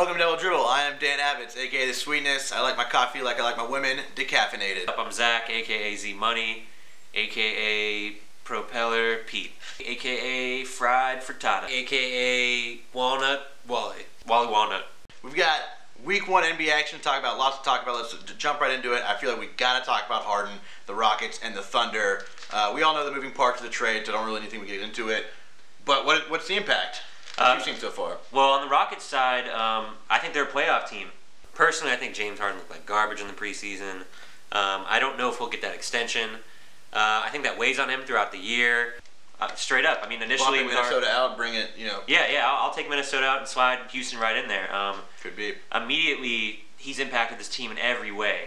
Welcome to Drivel. I am Dan Abbots, aka The Sweetness. I like my coffee like I like my women, decaffeinated. I'm Zach, aka Z Money, aka Propeller Pete, aka Fried Frittata, aka Walnut Wally Walnut. We've got Week 1 NBA action to talk about, lots to talk about. Let's jump right into it. I feel like we gotta talk about Harden, the Rockets, and the Thunder. We all know the moving parts of the trade, so I don't really think we get into it. But what's the impact? What you've seen so far? Well, on the Rockets side, I think they're a playoff team. Personally, I think James Harden looked like garbage in the preseason. I don't know if he'll get that extension. I think that weighs on him throughout the year. Straight up, I mean, initially bumping Minnesota out, bring it, Yeah, I'll take Minnesota out and slide Houston right in there. Could be. Immediately, he's impacted this team in every way.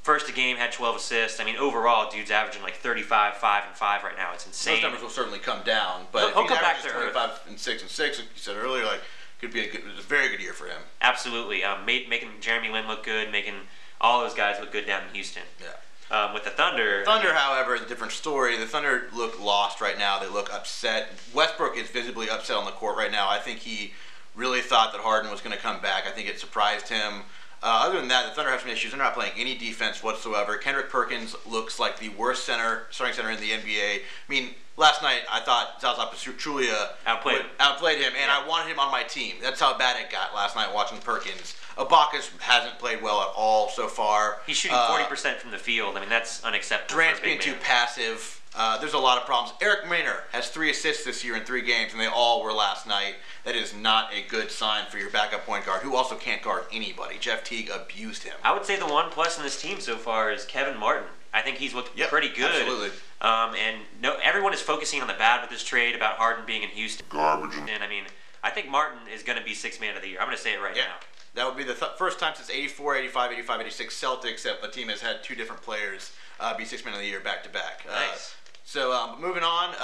First a game, had 12 assists. I mean, overall, dude's averaging like 35, 5, and 5 right now. It's insane. Those numbers will certainly come down, but he'll if come he's back to 25 and 6 and 6, like you said earlier, like could be a very good year for him. Absolutely, making Jeremy Lin look good, making all those guys look good down in Houston. Yeah. With the Thunder, however, is a different story. The Thunder look lost right now. They look upset. Westbrook is visibly upset on the court right now. I think he really thought that Harden was going to come back. I think it surprised him. Other than that, the Thunder have some issues. They're not playing any defense whatsoever. Kendrick Perkins looks like the worst starting center in the NBA. I mean, last night I thought Zaza Pachulia outplayed him, and I wanted him on my team. That's how bad it got last night watching Perkins. Ibaka hasn't played well at all so far. He's shooting 40% from the field. I mean, that's unacceptable. Durant's being too passive. There's a lot of problems. Eric Maynor has 3 assists this year in 3 games, and they all were last night. That is not a good sign for your backup point guard, who also can't guard anybody. Jeff Teague abused him. I would say the one plus in this team so far is Kevin Martin. I think he's looked pretty good. Absolutely. And everyone is focusing on the bad with this trade about Harden being in Houston. Garbage. And I mean, I think Martin is going to be 6th man of the year. I'm going to say it right now. That would be the first time since 84, 85, 85, 86 Celtics that a team has had 2 different players be 6th man of the year back to back. Nice. So moving on,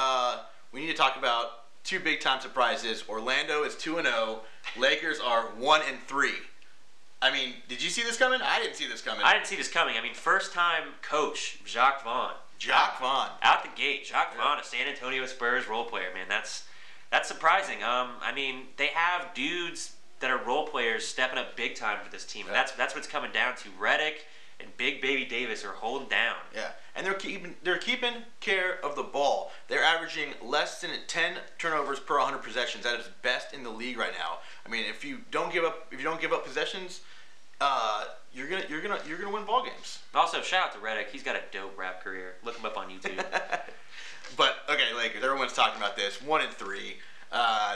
we need to talk about 2 big-time surprises. Orlando is 2-0. Lakers are 1-3. I mean, did you see this coming? I didn't see this coming. I didn't see this coming. I mean, first-time coach, Jacques Vaughn. Out the gate. Jacques Vaughn, a San Antonio Spurs role player, man. That's surprising. I mean, they have dudes that are role players stepping up big time for this team. And that's what it's coming down to. Redick and Big Baby Davis are holding down. Yeah, and they're keeping care of the ball. They're averaging less than 10 turnovers per 100 possessions. That is best in the league right now. I mean, if you don't give up possessions, you're gonna win ball games. Also, shout out to Redick. He's got a dope rap career. Look him up on YouTube. But okay, Lakers. Everyone's talking about this. 1-3.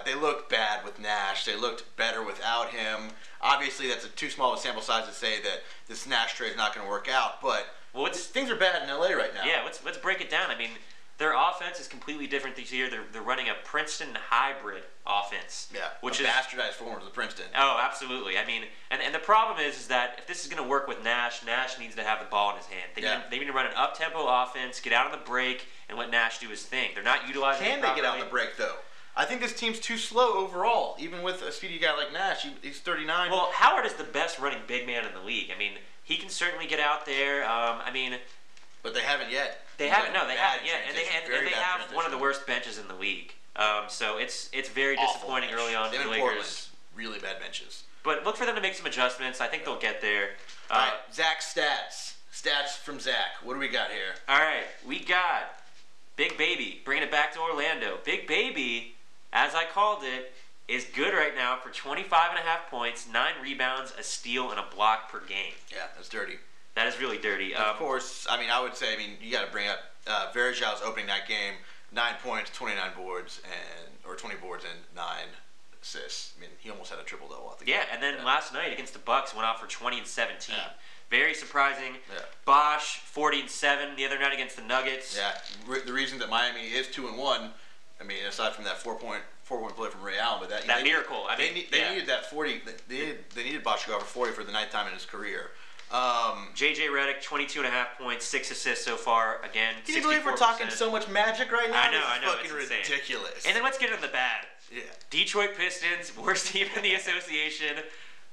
They looked bad with Nash. They looked better without him. Obviously, that's too small of a sample size to say that this Nash trade is not going to work out. But things are bad in LA right now. Yeah, let's break it down. I mean, their offense is completely different this year. They're running a Princeton hybrid offense. Yeah, which is is bastardized form of the Princeton. Oh, absolutely. I mean, and the problem is that if this is going to work with Nash, Nash needs to have the ball in his hand. They need to run an up-tempo offense, get out on the break, and let Nash do his thing. They're not utilizing Can it they get out on the break, though? I think this team's too slow overall, even with a speedy guy like Nash. He's 39. Well, Howard is the best running big man in the league. I mean, he can certainly get out there. But they haven't yet. They haven't yet, and they have one of the worst benches in the league. So it's very disappointing early on for the Lakers. Portland, really bad benches. But look for them to make some adjustments. I think they'll get there. All right, Zach stats from Zach. What do we got here? All right, we got Big Baby bringing it back to Orlando. Big Baby, as I called it, is good right now for 25.5 points, 9 rebounds, a steal, and a block per game. Yeah, that's dirty. That is really dirty. Of course, I would say, you got to bring up Varejão's opening that game, 9 points, 29 boards, or 20 boards and 9 assists. I mean, he almost had a triple-double off the game. Yeah, and then last night against the Bucks, went off for 20 and 17. Yeah. Very surprising. Yeah. Bosh, 40 and 7 the other night against the Nuggets. Yeah, the reason that Miami is 2-1, aside from that 4-point play from Ray Allen, but that miracle. They needed that 40. They needed Bosh to go over 40 for the 9th time in his career. JJ Redick, 22.5 points, 6 assists so far. Again, 64%. Can you believe we're talking so much magic right now? I know. It's fucking ridiculous. And then let's get into the bad. Yeah. Detroit Pistons, worst team in the association.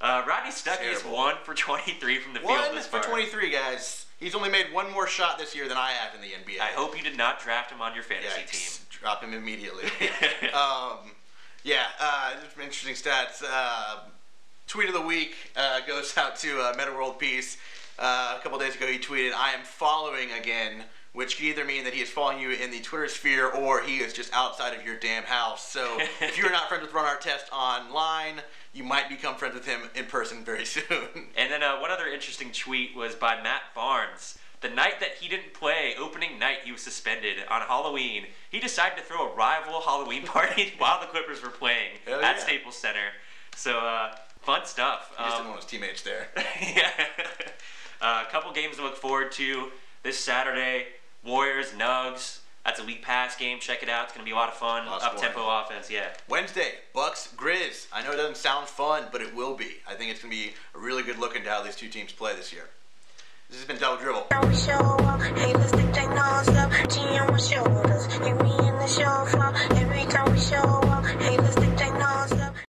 Rodney Stuckey is 1 for 23 from the field this far. 1 for 23, guys. He's only made 1 more shot this year than I have in the NBA. I hope you did not draft him on your fantasy team. Drop him immediately. Some interesting stats. Tweet of the week goes out to Meta World Peace. A couple days ago he tweeted, "I am following again," which could either mean that he is following you in the Twitter sphere or he is just outside of your damn house. So if you're not friends with Run Artest online, you might become friends with him in person very soon. And then one other interesting tweet was by Matt Barnes. The night that he didn't play, opening night, he was suspended on Halloween. He decided to throw a rival Halloween party while the Clippers were playing at Staples Center. So, fun stuff. He just didn't want his teammates there. Yeah. A couple games to look forward to this Saturday. Warriors, Nugs. That's a League Pass game. Check it out. It's going to be a lot of fun. Up-tempo offense, yeah. Wednesday, Bucks, Grizz. I know it doesn't sound fun, but it will be. I think it's going to be a really good look into how these two teams play this year. This has been Drivel. Haters think they know stuff. G on my shoulders. Hit me in the show.